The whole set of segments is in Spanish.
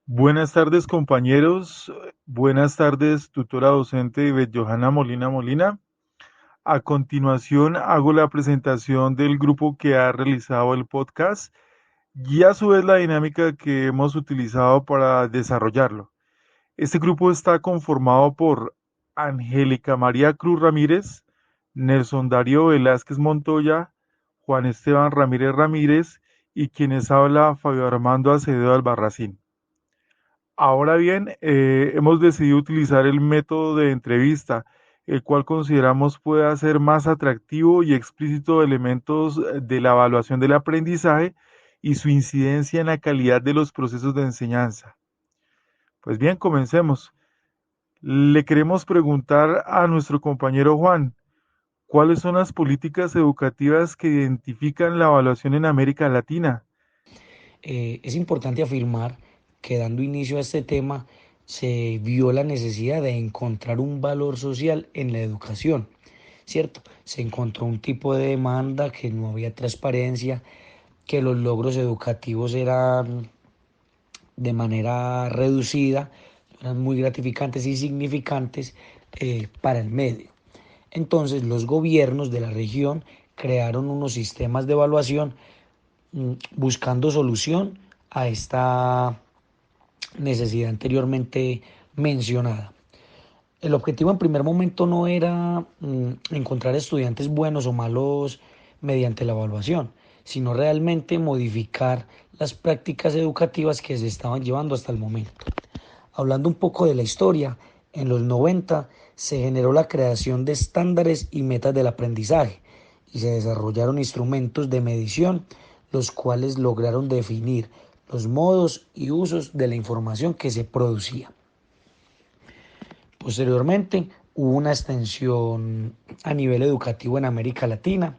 Buenas tardes, compañeros. Buenas tardes, tutora docente Johanna Molina Molina. A continuación, hago la presentación del grupo que ha realizado el podcast y a su vez la dinámica que hemos utilizado para desarrollarlo. Este grupo está conformado por Angélica María Cruz Ramírez, Nelson Darío Velázquez Montoya, Juan Esteban Ramírez Ramírez y quienes habla Fabio Armando Acevedo Albarracín. Ahora bien, hemos decidido utilizar el método de entrevista, el cual consideramos puede hacer más atractivo y explícito elementos de la evaluación del aprendizaje y su incidencia en la calidad de los procesos de enseñanza. Pues bien, comencemos. Le queremos preguntar a nuestro compañero Juan, ¿cuáles son las políticas educativas que identifican la evaluación en América Latina? Es importante afirmar que dando inicio a este tema se vio la necesidad de encontrar un valor social en la educación, ¿cierto? Se encontró un tipo de demanda que no había transparencia, que los logros educativos eran de manera reducida, eran muy gratificantes y significantes para el medio. Entonces los gobiernos de la región crearon unos sistemas de evaluación buscando solución a esta necesidad anteriormente mencionada. El objetivo en primer momento no era encontrar estudiantes buenos o malos mediante la evaluación, sino realmente modificar las prácticas educativas que se estaban llevando hasta el momento. Hablando un poco de la historia, en los 90 se generó la creación de estándares y metas del aprendizaje y se desarrollaron instrumentos de medición, los cuales lograron definir los modos y usos de la información que se producía. Posteriormente, hubo una extensión a nivel educativo en América Latina.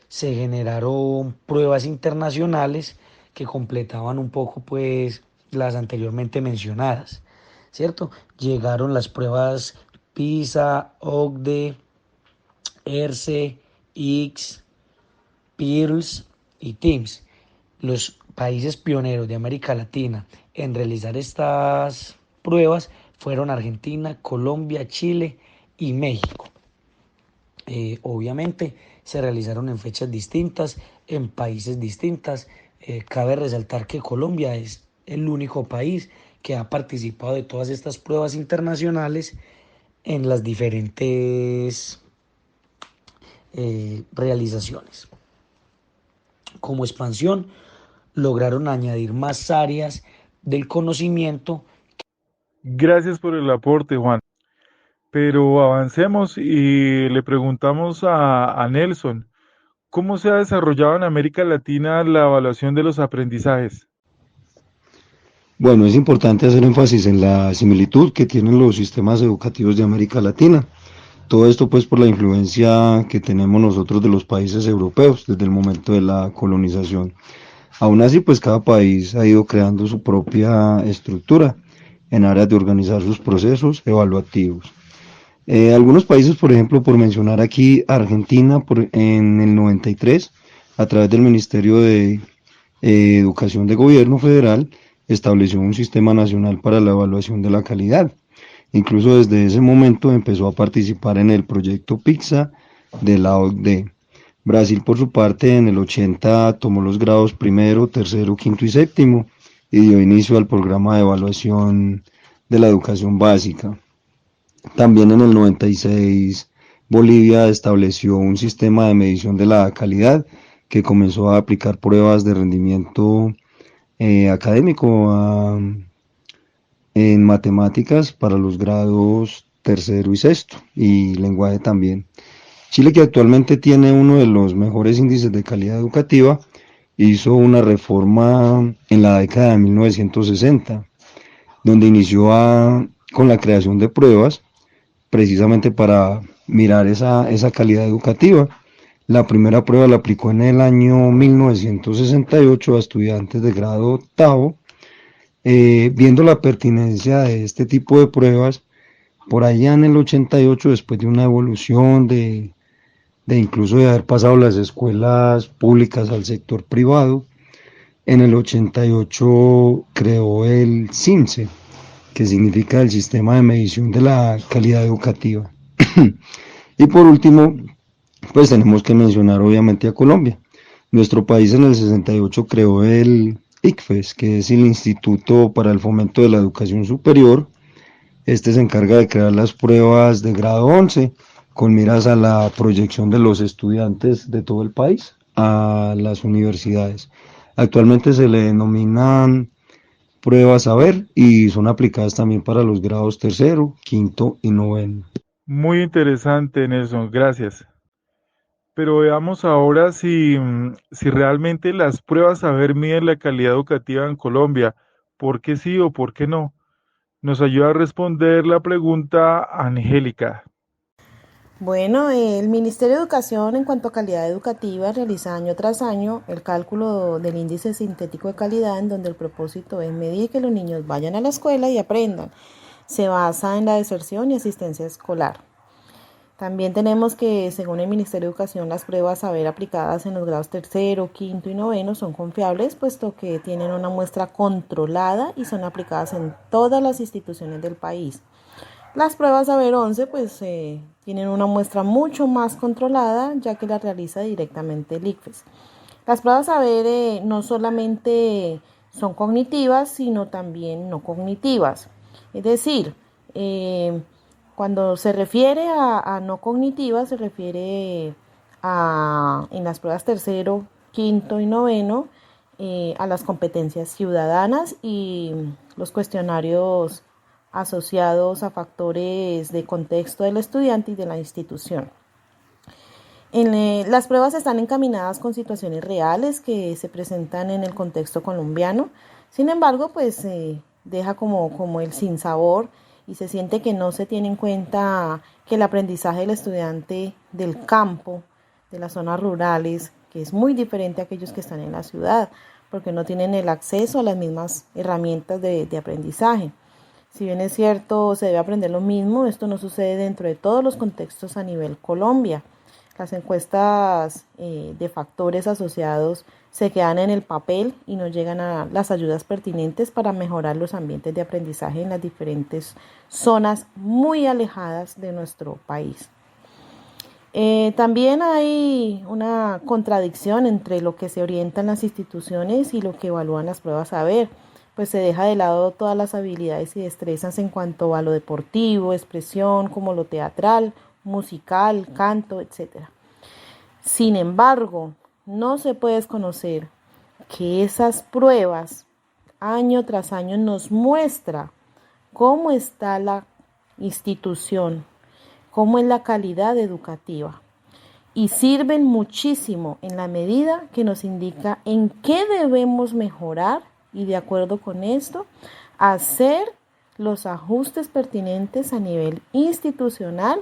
Se generaron pruebas internacionales que completaban un poco pues las anteriormente mencionadas, ¿cierto? Llegaron las pruebas PISA, OCDE, ERCE, IX, PIRLS y TIMSS. Los países pioneros de América Latina en realizar estas pruebas fueron Argentina, Colombia, Chile y México. Obviamente se realizaron en fechas distintas, en países distintas. Cabe resaltar que Colombia es el único país que ha participado de todas estas pruebas internacionales en las diferentes realizaciones. Como expansión, lograron añadir más áreas del conocimiento. Gracias por el aporte, Juan. Pero avancemos y le preguntamos a Nelson, ¿cómo se ha desarrollado en América Latina la evaluación de los aprendizajes? Bueno, es importante hacer énfasis en la similitud que tienen los sistemas educativos de América Latina. Todo esto pues por la influencia que tenemos nosotros de los países europeos desde el momento de la colonización. Aún así, pues cada país ha ido creando su propia estructura en áreas de organizar sus procesos evaluativos. Algunos países, por ejemplo, por mencionar aquí, Argentina en el 93, a través del Ministerio de Educación de Gobierno Federal, estableció un sistema nacional para la evaluación de la calidad. Incluso desde ese momento empezó a participar en el proyecto PISA de la OCDE. Brasil, por su parte, en el 80 tomó los grados primero, tercero, quinto y séptimo y dio inicio al programa de evaluación de la educación básica. También en el 96 Bolivia estableció un sistema de medición de la calidad que comenzó a aplicar pruebas de rendimiento académico en matemáticas para los grados tercero y sexto y lenguaje también. Chile, que actualmente tiene uno de los mejores índices de calidad educativa, hizo una reforma en la década de 1960, donde inició con la creación de pruebas precisamente para mirar esa calidad educativa. La primera prueba la aplicó en el año 1968 a estudiantes de grado octavo, viendo la pertinencia de este tipo de pruebas. Por allá en el 88, después de una evolución de incluso de haber pasado las escuelas públicas al sector privado, En el 88 creó el CIMSE, que significa el Sistema de Medición de la Calidad Educativa. Y por último, pues tenemos que mencionar obviamente a Colombia. Nuestro país en el 68 creó el ICFES, que es el Instituto para el Fomento de la Educación Superior. Este se encarga de crear las pruebas de grado 11 con miras a la proyección de los estudiantes de todo el país a las universidades. Actualmente se le denominan pruebas saber y son aplicadas también para los grados tercero, quinto y noveno. Muy interesante, Nelson, gracias. Pero veamos ahora si realmente las pruebas saber miden la calidad educativa en Colombia. ¿Por qué sí o por qué no? Nos ayuda a responder la pregunta Angélica. Bueno, el Ministerio de Educación en cuanto a calidad educativa realiza año tras año el cálculo del índice sintético de calidad en donde el propósito es medir que los niños vayan a la escuela y aprendan. Se basa en la deserción y asistencia escolar. También tenemos que, según el Ministerio de Educación, las pruebas saber aplicadas en los grados tercero, quinto y noveno son confiables, puesto que tienen una muestra controlada y son aplicadas en todas las instituciones del país. Las pruebas saber 11 tienen una muestra mucho más controlada, ya que la realiza directamente el ICFES. Las pruebas saber no solamente son cognitivas, sino también no cognitivas. Es decir, cuando se refiere a no cognitivas, se refiere en las pruebas tercero, quinto y noveno, a las competencias ciudadanas y los cuestionarios asociados a factores de contexto del estudiante y de la institución. Las pruebas están encaminadas con situaciones reales que se presentan en el contexto colombiano. Sin embargo, deja como el sinsabor y se siente que no se tiene en cuenta que el aprendizaje del estudiante del campo, de las zonas rurales, que es muy diferente a aquellos que están en la ciudad, porque no tienen el acceso a las mismas herramientas de aprendizaje. Si bien es cierto, se debe aprender lo mismo, esto no sucede dentro de todos los contextos a nivel Colombia. Las encuestas de factores asociados se quedan en el papel y no llegan a las ayudas pertinentes para mejorar los ambientes de aprendizaje en las diferentes zonas muy alejadas de nuestro país. También hay una contradicción entre lo que se orienta en las instituciones y lo que evalúan las pruebas saber. Pues se deja de lado todas las habilidades y destrezas en cuanto a lo deportivo, expresión, como lo teatral, musical, canto, etc. Sin embargo, no se puede desconocer que esas pruebas año tras año nos muestra cómo está la institución, cómo es la calidad educativa y sirven muchísimo en la medida que nos indica en qué debemos mejorar y de acuerdo con esto, hacer los ajustes pertinentes a nivel institucional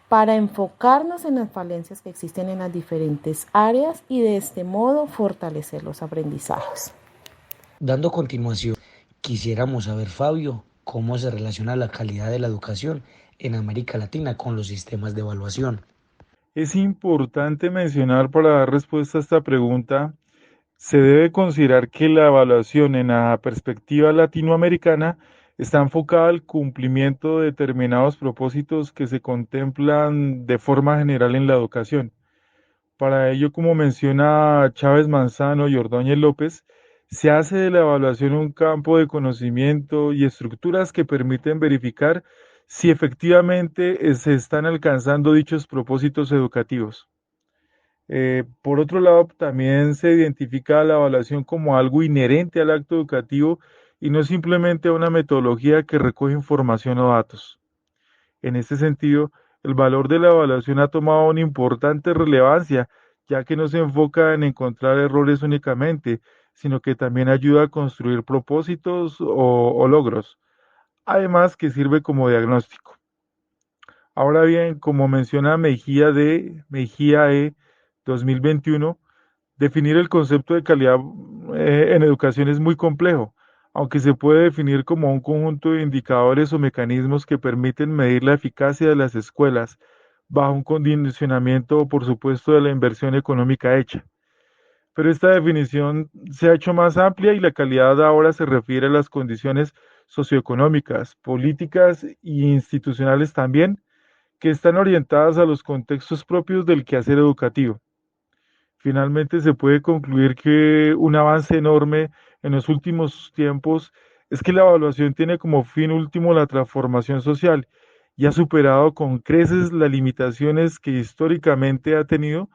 para enfocarnos en las falencias que existen en las diferentes áreas y de este modo fortalecer los aprendizajes. Dando continuación, quisiéramos saber, Fabio, cómo se relaciona la calidad de la educación en América Latina con los sistemas de evaluación. Es importante mencionar para dar respuesta a esta pregunta. Se debe considerar que la evaluación en la perspectiva latinoamericana está enfocada al cumplimiento de determinados propósitos que se contemplan de forma general en la educación. Para ello, como menciona Chávez Manzano y Ordóñez López, se hace de la evaluación un campo de conocimiento y estructuras que permiten verificar si efectivamente se están alcanzando dichos propósitos educativos. Por otro lado, también se identifica la evaluación como algo inherente al acto educativo y no simplemente una metodología que recoge información o datos. En este sentido, el valor de la evaluación ha tomado una importante relevancia, ya que no se enfoca en encontrar errores únicamente, sino que también ayuda a construir propósitos o logros, además que sirve como diagnóstico. Ahora bien, como menciona Mejía E. 2021, definir el concepto de calidad en educación es muy complejo, aunque se puede definir como un conjunto de indicadores o mecanismos que permiten medir la eficacia de las escuelas bajo un condicionamiento, por supuesto, de la inversión económica hecha. pero esta definición se ha hecho más amplia y la calidad ahora se refiere a las condiciones socioeconómicas, políticas e institucionales también, que están orientadas a los contextos propios del quehacer educativo. Finalmente, se puede concluir que un avance enorme en los últimos tiempos es que la evaluación tiene como fin último la transformación social y ha superado con creces las limitaciones que históricamente ha tenido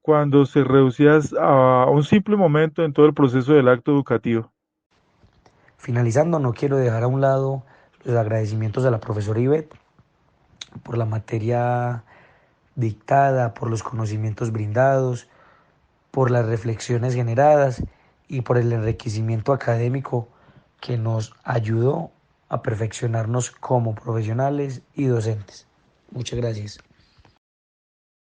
cuando se reducía a un simple momento en todo el proceso del acto educativo. Finalizando, no quiero dejar a un lado los agradecimientos a la profesora Ivette por la materia dictada, por los conocimientos brindados, por las reflexiones generadas y por el enriquecimiento académico que nos ayudó a perfeccionarnos como profesionales y docentes. Muchas gracias.